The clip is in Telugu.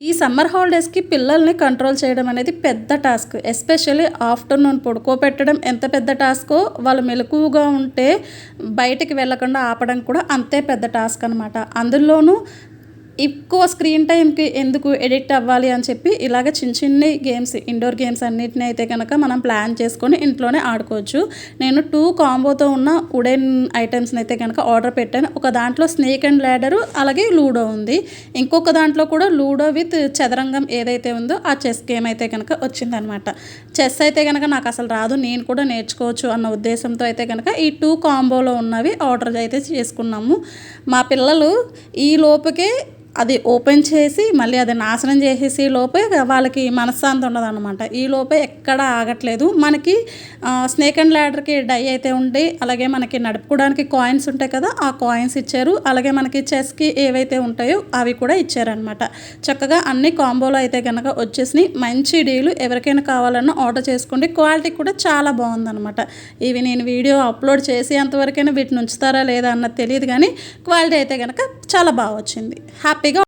ఈ సమ్మర్ హాలిడేస్‌కి పిల్లల్ని కంట్రోల్ చేయడం అనేది పెద్ద టాస్క్. ఎస్పెషల్లీ ఆఫ్టర్‌నూన్ పడుకోబెట్టడం ఎంత పెద్ద టాస్కో, వాళ్ళు మెలకువగా ఉంటే బయటికి వెళ్ళకుండా ఆపడం కూడా అంతే పెద్ద టాస్క్ అనమాట. అందులోనూ ఎక్కువ స్క్రీన్ టైమ్‌కి ఎందుకు ఎడిక్ట్ అవ్వాలి అని చెప్పి ఇలాగ చిన్ని గేమ్స్, ఇండోర్ గేమ్స్ అన్నిటిని అయితే గనక మనం ప్లాన్ చేసుకొని ఇంట్లోనే ఆడుకోవచ్చు. నేను 2 కాంబోతో ఉన్న వుడెన్ ఐటెమ్స్‌ని అయితే గనక ఆర్డర్ పెట్టాను. ఒక దాంట్లో స్నేక్ అండ్ ల్యాడరు, అలాగే లూడో ఉంది. ఇంకొక దాంట్లో కూడా లూడో విత్ చదరంగం ఏదైతే ఉందో ఆ చెస్ గేమ్ అయితే గనక వచ్చిందనమాట. చెస్ అయితే గనక నాకు అసలు రాదు. నేను కూడా నేర్చుకోవచ్చు అన్న ఉద్దేశంతో అయితే గనక ఈ 2 కాంబోలో ఉన్నవి ఆర్డర్ అయితే చేసుకున్నాము. మా పిల్లలు ఈ లోపుకే అది ఓపెన్ చేసి మళ్ళీ అది నాశనం చేసేసే లోపే వాళ్ళకి మనశ్శాంతి ఉండదనమాట. ఈ లోపే ఎక్కడ ఆగట్లేదు. మనకి స్నేక్ అండ్ ల్యాడర్‌కి డై అయితే ఉండి, అలాగే మనకి నడుపుకోవడానికి కాయిన్స్ ఉంటాయి కదా! ఆ కాయిన్స్ ఇచ్చారు. అలాగే మనకి చెస్‌కి ఏవైతే ఉంటాయో అవి కూడా ఇచ్చారనమాట. చక్కగా అన్ని కాంబోలో అయితే గనక వచ్చేసినాయి. మంచి డీలు. ఎవరికైనా కావాలన్నా ఆర్డర్ చేసుకోండి. క్వాలిటీ కూడా చాలా బాగుందనమాట. ఇవి నేను వీడియో అప్లోడ్ చేసేంత వరకైనా వీటిని ఉంచుతారా లేదా అన్నది తెలీదు గానీ, క్వాలిటీ అయితే గనక చాలా బాగా వచ్చింది. హ్యాపీ